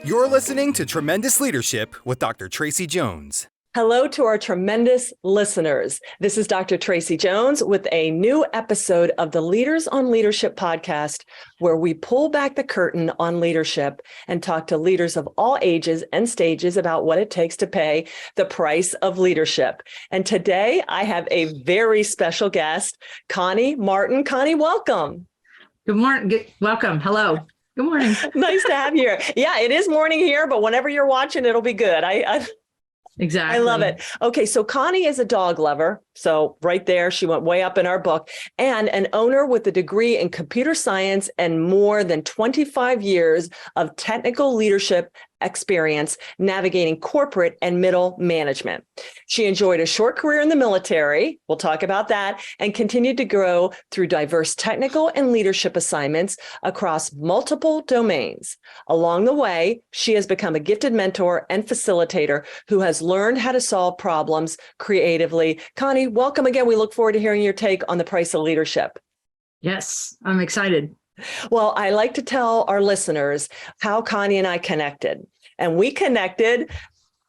You're listening to Tremendous Leadership with Dr. Tracy Jones. Hello to our tremendous listeners. This is Dr. Tracy Jones with a new episode of the Leaders on Leadership podcast, where we pull back the curtain on leadership and talk to leaders of all ages and stages about what it takes to pay the price of leadership. And today I have a very special guest, Connie Martin. Connie, welcome. Good morning. Welcome. Hello. Good morning. Nice to have you here. Yeah, it is morning here, but whenever you're watching, it'll be good. Exactly. I love it. Okay, so Connie is a dog lover. So right there, she went way up in our book, and an owner with a degree in computer science and more than 25 years of technical leadership experience navigating corporate and middle management. She enjoyed a short career in the military. We'll talk about that, and continued to grow through diverse technical and leadership assignments across multiple domains. Along the way, she has become a gifted mentor and facilitator who has learned how to solve problems creatively. Connie, welcome again. We look forward to hearing your take on the price of leadership. Yes, I'm excited. Well, I like to tell our listeners how Connie and I connected. And we connected,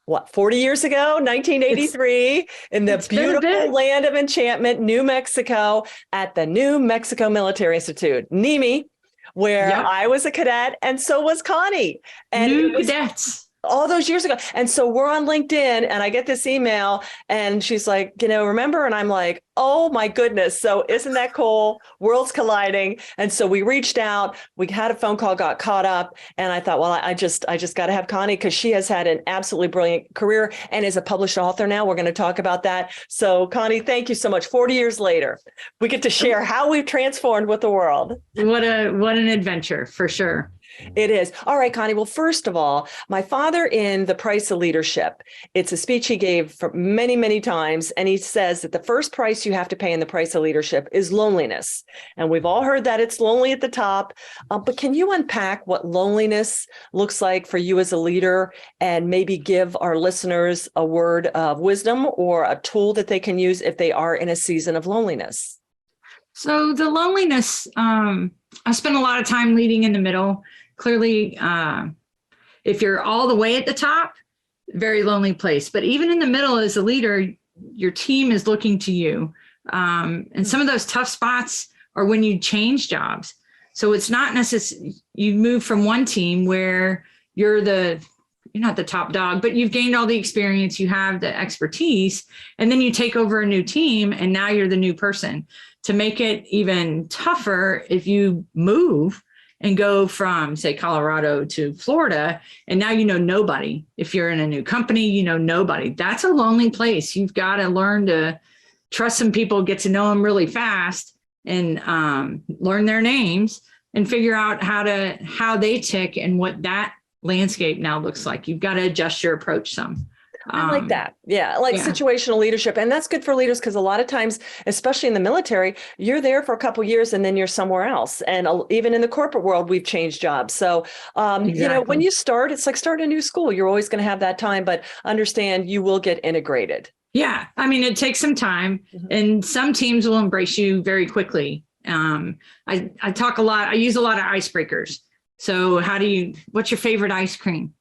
40 years ago, 1983, in the beautiful land of enchantment, New Mexico, at the New Mexico Military Institute, NEMI, where I was a cadet, and so was Connie. And New cadets. All those years ago. And so we're on LinkedIn, and I get this email, and she's like, remember? And I'm like, oh my goodness. So isn't that cool? Worlds colliding. And so we reached out, we had a phone call, got caught up. And I thought, well, I just got to have Connie, because she has had an absolutely brilliant career and is a published author now. We're going to talk about that. So Connie, thank you so much. 40 years later, we get to share how we've transformed with the world. What an adventure, for sure. It is. All right, Connie. Well, first of all, my father in The Price of Leadership, it's a speech he gave for many, many times. And he says that the first price you have to pay in the price of leadership is loneliness. And we've all heard that it's lonely at the top. But can you unpack what loneliness looks like for you as a leader, and maybe give our listeners a word of wisdom or a tool that they can use if they are in a season of loneliness? So the loneliness, I spent a lot of time leading in the middle. Clearly, if you're all the way at the top, very lonely place. But even in the middle as a leader, your team is looking to you. And some of those tough spots are when you change jobs. So it's not necessarily you move from one team where you're not the top dog, but you've gained all the experience, you have the expertise, and then you take over a new team, and now you're the new person. To make it even tougher, if you move and go from, say, Colorado to Florida, and now you know nobody. If you're in a new company, you know nobody. That's a lonely place. You've got to learn to trust some people, get to know them really fast, and learn their names and figure out how they tick and what that landscape now looks like. You've got to adjust your approach some. I like that. Yeah. Situational leadership. And that's good for leaders, because a lot of times, especially in the military, you're there for a couple of years and then you're somewhere else. And even in the corporate world, we've changed jobs. So, Exactly. When you start, it's like starting a new school. You're always going to have that time, but understand you will get integrated. Yeah. I mean, it takes some time, and some teams will embrace you very quickly. I talk a lot. I use a lot of icebreakers. So what's your favorite ice cream?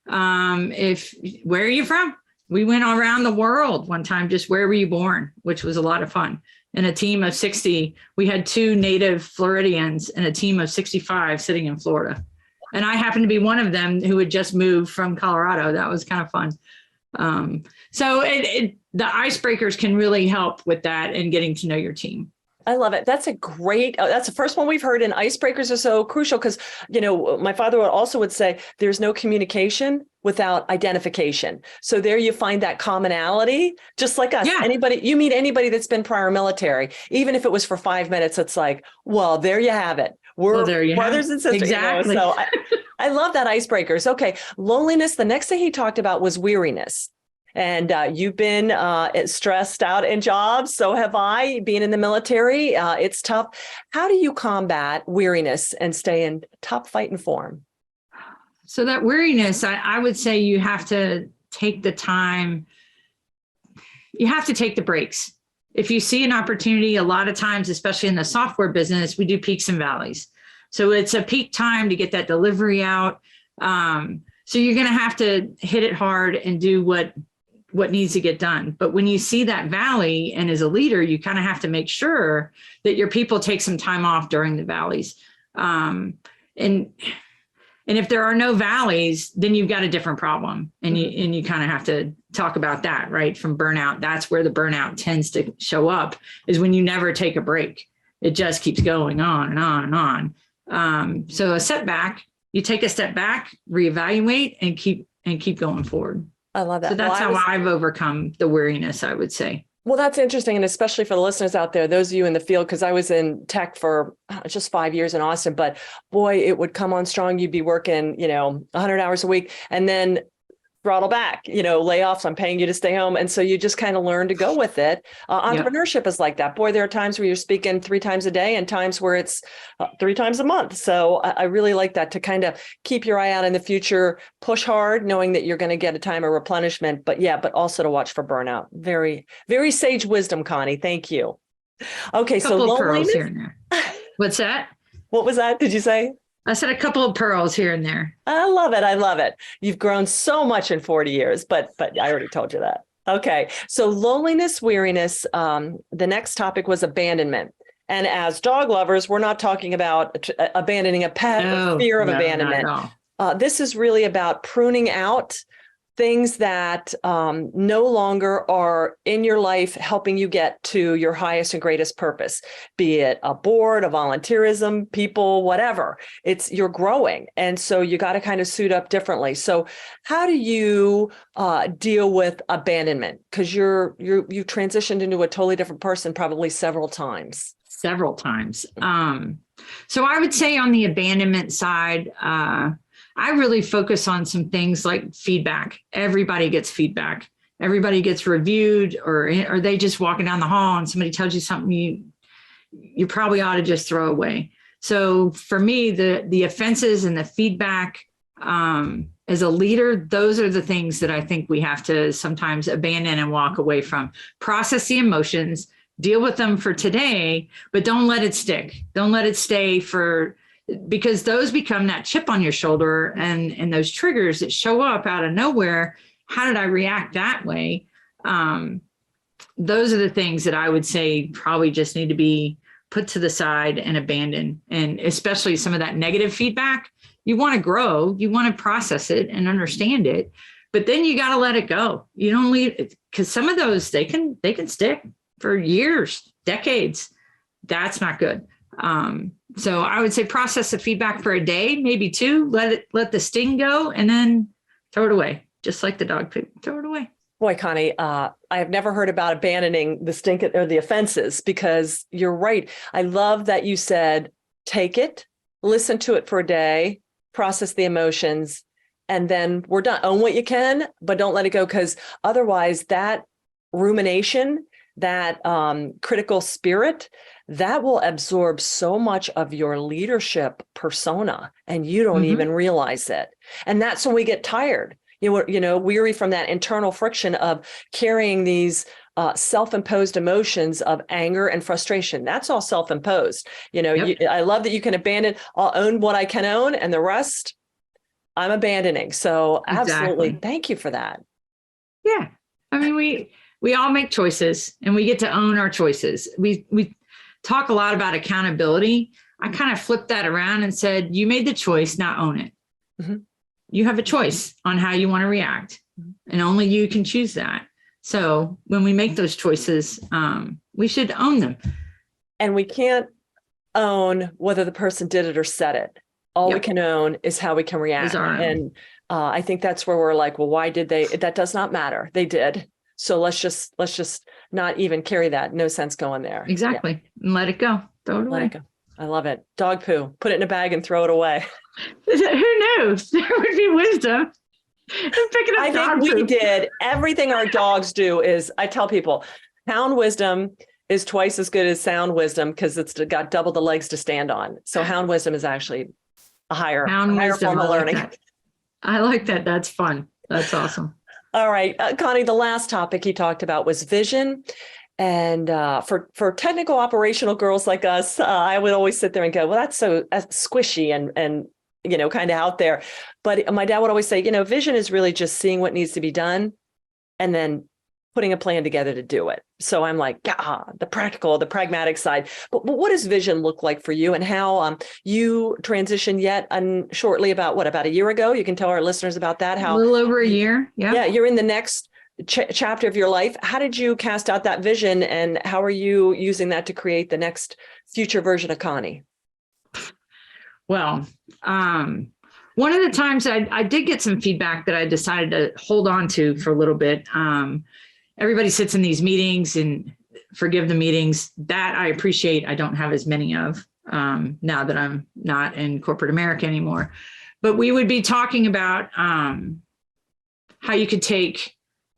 Where are you from? We went around the world one time, just where were you born, which was a lot of fun. In a team of 60, we had 2 native Floridians and a team of 65 sitting in Florida. And I happened to be one of them who had just moved from Colorado. That was kind of fun. So the icebreakers can really help with that and getting to know your team. I love it. That's the first one we've heard. And icebreakers are so crucial because, my father would say there's no communication without identification. So there you find that commonality, just like us. Yeah. You meet anybody that's been prior military, even if it was for 5 minutes, it's like, well, there you have it. We're brothers and sisters. Exactly. So I love that icebreakers. Okay. Loneliness. The next thing he talked about was weariness. And you've been stressed out in jobs. So have I, being in the military. It's tough. How do you combat weariness and stay in top fighting form? So that weariness, I would say you have to take the time. You have to take the breaks. If you see an opportunity, a lot of times, especially in the software business, we do peaks and valleys. So it's a peak time to get that delivery out. So you're going to have to hit it hard and do what needs to get done. But when you see that valley, and as a leader, you kind of have to make sure that your people take some time off during the valleys. And if there are no valleys, then you've got a different problem. And you kind of have to talk about that, right? From burnout. That's where the burnout tends to show up, is when you never take a break. It just keeps going on and on and on. So a setback, you take a step back, reevaluate, and keep going forward. I love that. So that's how I've overcome the weariness, I would say. Well, that's interesting. And especially for the listeners out there, those of you in the field, because I was in tech for just 5 years in Austin, but boy, it would come on strong. You'd be working, 100 hours a week, and then throttle back, layoffs, I'm paying you to stay home. And so you just kind of learn to go with it. Entrepreneurship is like that. Boy, there are times where you're speaking 3 times a day and times where it's 3 times a month. So I really like that, to kind of keep your eye out in the future, push hard, knowing that you're going to get a time of replenishment, but also to watch for burnout. Very, very sage wisdom, Connie. Thank you. Okay. So loneliness. Here and there. What's that? What was that? Did you say? I said a couple of pearls here and there. I love it. I love it. You've grown so much in 40 years, but I already told you that. Okay. So loneliness, weariness. The next topic was abandonment. And as dog lovers, we're not talking about abandoning a pet or fear of abandonment. This is really about pruning out things that no longer are in your life, helping you get to your highest and greatest purpose, be it a board, a volunteerism, people, whatever. You're growing. And so you got to kind of suit up differently. So how do you deal with abandonment? Because you transitioned into a totally different person probably several times. So I would say on the abandonment side, I really focus on some things like feedback. Everybody gets feedback. Everybody gets reviewed, or are they just walking down the hall and somebody tells you something you probably ought to just throw away. So for me, the offenses and the feedback, as a leader, those are the things that I think we have to sometimes abandon and walk away from. Process the emotions, deal with them for today, but don't let it stick. Don't let it stay because those become that chip on your shoulder and those triggers that show up out of nowhere. How did I react that way? Those are the things that I would say probably just need to be put to the side and abandoned. And especially some of that negative feedback, you want to grow, you want to process it and understand it, but then you got to let it go. You don't leave it, because some of those, they can stick for years, decades. That's not good. So I would say process the feedback for a day, maybe 2, let the sting go, and then throw it away. Just like the dog poop, throw it away. Boy, Connie, I have never heard about abandoning the stink or the offenses, because you're right. I love that you said, take it, listen to it for a day, process the emotions, and then we're done. Own what you can, but don't let it go, because otherwise that rumination, that critical spirit, that will absorb so much of your leadership persona, and you don't even realize it. And that's when we get tired, weary from that internal friction of carrying these self-imposed emotions of anger and frustration. That's all self-imposed. I love that you can abandon. I'll own what I can own, and the rest I'm abandoning. So absolutely. Exactly. Thank you for that. Yeah. I mean, we all make choices, and we get to own our choices. We talk a lot about accountability. I kind of flipped that around and said, you made the choice, now own it. Mm-hmm. You have a choice on how you want to react, and only you can choose that. So when we make those choices, we should own them. And we can't own whether the person did it or said it. All we can own is how we can react. And I think that's where we're like, well, why did they? That does not matter. They did. So let's just not even carry that. No sense going there. Exactly. Yeah. And let it go. Throw it away. Let it go. I love it. Dog poo. Put it in a bag and throw it away. Who knew? There would be wisdom in picking up dog think poo. We did. Everything our dogs do is, I tell people, hound wisdom is twice as good as sound wisdom, because it's got double the legs to stand on. So hound wisdom is actually a higher form of learning. I like that. That's fun. That's awesome. All right, Connie, the last topic he talked about was vision. And for technical operational girls like us, I would always sit there and go, well, that's so squishy and kind of out there. But my dad would always say, vision is really just seeing what needs to be done and then putting a plan together to do it. So I'm like, the practical, the pragmatic side. But what does vision look like for you, and how you transitioned shortly about a year ago? You can tell our listeners about that. How a little over a year. Yeah. You're in the next chapter of your life. How did you cast out that vision, and how are you using that to create the next future version of Connie? Well, one of the times I did get some feedback that I decided to hold on to for a little bit. Everybody sits in these meetings, and forgive the meetings that I appreciate. I don't have as many of now that I'm not in corporate America anymore. But we would be talking about how you could take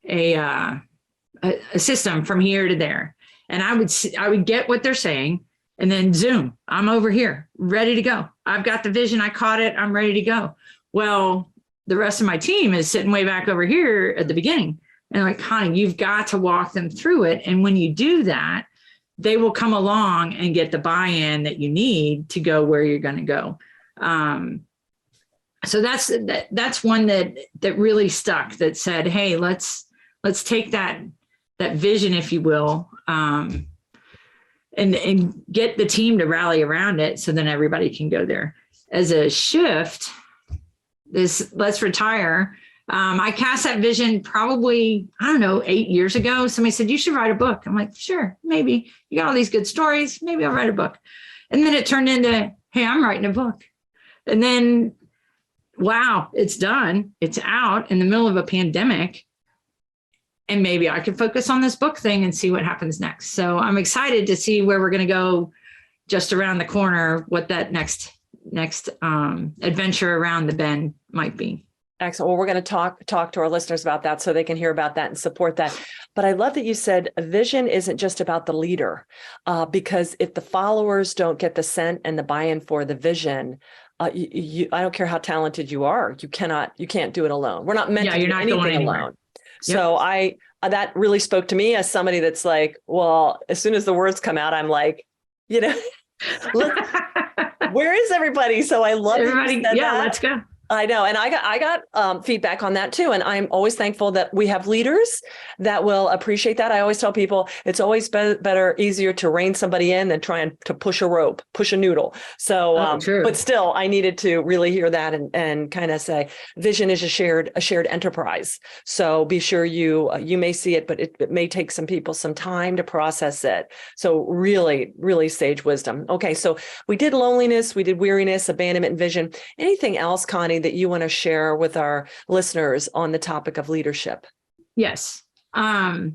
a system from here to there, and I would get what they're saying, and then zoom, I'm over here, ready to go. I've got the vision. I caught it. I'm ready to go. Well, the rest of my team is sitting way back over here at the beginning. And like, Connie, you've got to walk them through it. And when you do that, they will come along and get the buy-in that you need to go where you're going to go. So that's one that really stuck, that said, hey, let's take that vision, if you will, and get the team to rally around it, so then everybody can go there. As a shift, this let's retire. I cast that vision probably, 8 years ago. Somebody said, you should write a book. I'm like, sure, maybe. You got all these good stories. Maybe I'll write a book. And then it turned into, hey, I'm writing a book. And then, wow, it's done. It's out in the middle of a pandemic. And maybe I could focus on this book thing and see what happens next. So I'm excited to see where we're going to go just around the corner, what that next adventure around the bend might be. Excellent. Well, we're going to talk to our listeners about that so they can hear about that and support that. But I love that you said a vision isn't just about the leader, because if the followers don't get the scent and the buy-in for the vision, I don't care how talented you are, you can't do it alone. We're not meant to do anything alone. Yep. So that really spoke to me as somebody that's like, well, as soon as the words come out, I'm like, where is everybody? So I love everybody. Yeah, let's go. I know. And I got feedback on that too. And I'm always thankful that we have leaders that will appreciate that. I always tell people it's always easier to rein somebody in than trying to push a noodle. So, but still, I needed to really hear that and kind of say, vision is a shared enterprise. So be sure you may see it, but it may take some people some time to process it. So really, really sage wisdom. Okay. So we did loneliness, we did weariness, abandonment, and vision. Anything else, Connie, that you want to share with our listeners on the topic of leadership? Yes. I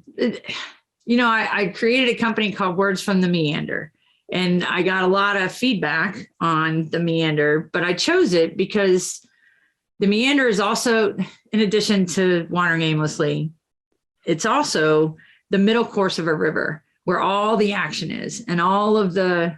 created a company called Words from the Meander, and I got a lot of feedback on the meander, but I chose it because the meander is also, in addition to wandering aimlessly, it's also the middle course of a river where all the action is and all of the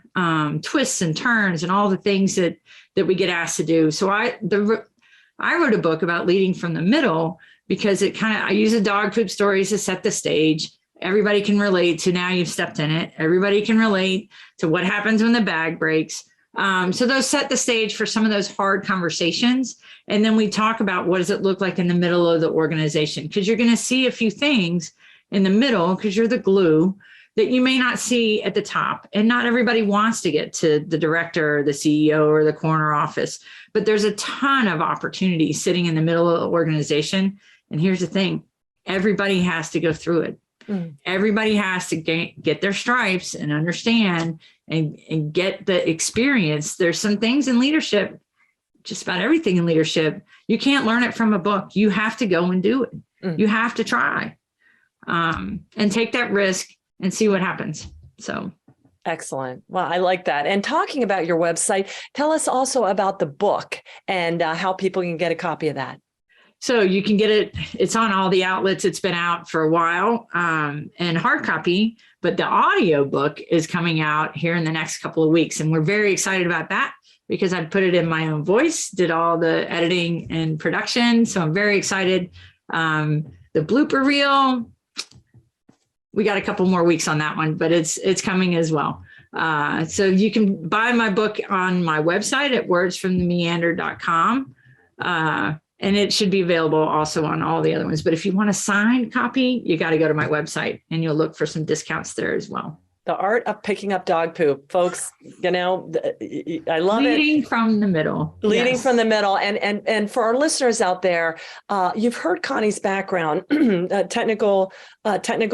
twists and turns and all the things that we get asked to do. So I wrote a book about leading from the middle because I use the dog poop stories to set the stage. Everybody can relate to, now you've stepped in it. Everybody can relate to what happens when the bag breaks. So those set the stage for some of those hard conversations. And then we talk about what does it look like in the middle of the organization? Because you're going to see a few things in the middle, because you're the glue, that you may not see at the top. And not everybody wants to get to the director or the CEO or the corner office, but there's a ton of opportunity sitting in the middle of the organization. And here's the thing, everybody has to go through it. Everybody has to get their stripes and understand and get the experience. There's some things in leadership, just about everything in leadership, you can't learn it from a book. You have to go and do it. You have to try and take that risk and see what happens. So excellent. Well, I like that. And talking about your website, tell us also about the book and how people can get a copy of that. So you can get it. It's on all the outlets. It's been out for a while and hard copy, but the audio book is coming out here in the next couple of weeks. And we're very excited about that because I put it in my own voice, did all the editing and production. So I'm very excited. The blooper reel, we got a couple more weeks on that one, but it's coming as well. So you can buy my book on my website at wordsfromthemeander.com. And it should be available also on all the other ones. But if you want a signed copy, you got to go to my website and you'll look for some discounts there as well. The art of picking up dog poop, folks. I love it. Leading from the middle. Leading Yes. from the middle. And for our listeners out there, you've heard Connie's background, a technical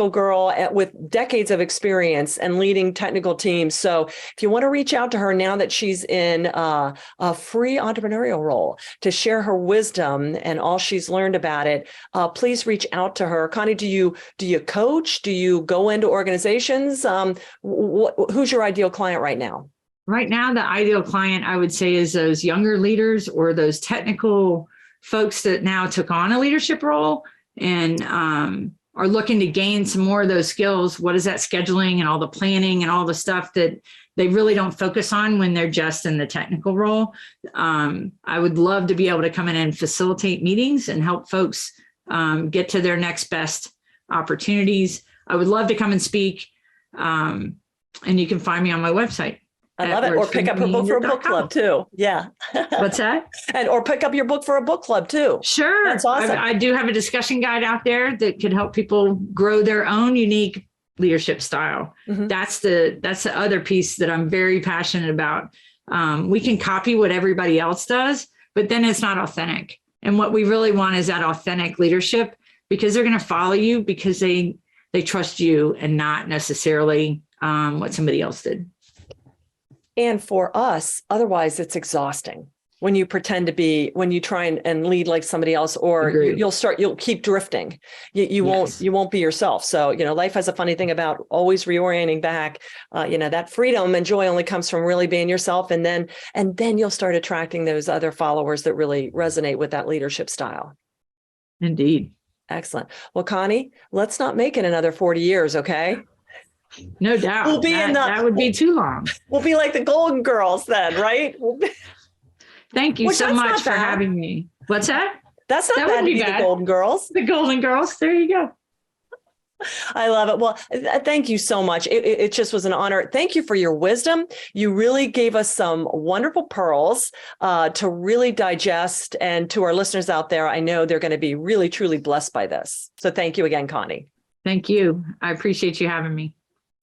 girl with decades of experience and leading technical teams. So if you want to reach out to her now that she's in a free entrepreneurial role to share her wisdom and all she's learned about it, please reach out to her. Connie, do you coach? Do you go into organizations? Who's your ideal client right now? Right now, the ideal client, I would say, is those younger leaders or those technical folks that now took on a leadership role and are looking to gain some more of those skills. What is that scheduling and all the planning and all the stuff that they really don't focus on when they're just in the technical role? I would love to be able to come in and facilitate meetings and help folks get to their next best opportunities. I would love to come and speak. And you can find me on my website. I love it. Or pick up her book for a book club too. Yeah. What's that? Or pick up your book for a book club too. Sure. That's awesome. I do have a discussion guide out there that could help people grow their own unique leadership style. Mm-hmm. That's the other piece that I'm very passionate about. We can copy what everybody else does, but then it's not authentic. And what we really want is that authentic leadership, because they're going to follow you because they trust you and not necessarily what somebody else did. And for us, otherwise it's exhausting when you pretend to be, when you try and lead like somebody else, or you'll keep drifting. You won't be yourself. So, life has a funny thing about always reorienting back. That freedom and joy only comes from really being yourself. And then you'll start attracting those other followers that really resonate with that leadership style. Indeed. Excellent. Well, Connie, let's not make it another 40 years. Okay. No doubt. We'll be that would be too long. We'll be like the Golden Girls then, right? Thank you so much for having me. What's that? That's not bad to be the Golden Girls. The Golden Girls. There you go. I love it. Well, thank you so much. It just was an honor. Thank you for your wisdom. You really gave us some wonderful pearls to really digest. And to our listeners out there, I know they're going to be really, truly blessed by this. So thank you again, Connie. Thank you. I appreciate you having me.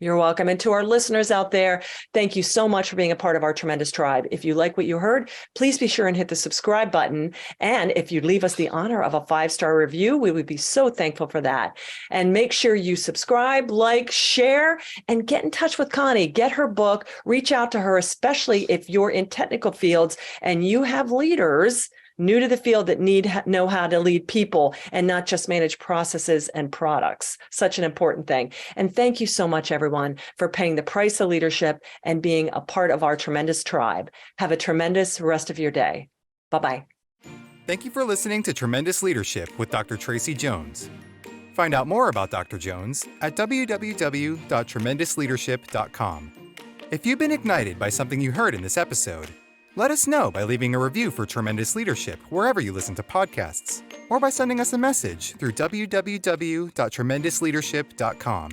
You're welcome. And to our listeners out there, thank you so much for being a part of our tremendous tribe. If you like what you heard, please be sure and hit the subscribe button. And if you leave us the honor of a 5-star review, we would be so thankful for that. And make sure you subscribe, like, share, and get in touch with Connie. Get her book, reach out to her, especially if you're in technical fields and you have leaders new to the field that know how to lead people and not just manage processes and products. Such an important thing. And thank you so much, everyone, for paying the price of leadership and being a part of our tremendous tribe. Have a tremendous rest of your day. Bye-bye. Thank you for listening to Tremendous Leadership with Dr. Tracy Jones. Find out more about Dr. Jones at www.tremendousleadership.com. If you've been ignited by something you heard in this episode, let us know by leaving a review for Tremendous Leadership wherever you listen to podcasts, or by sending us a message through www.tremendousleadership.com.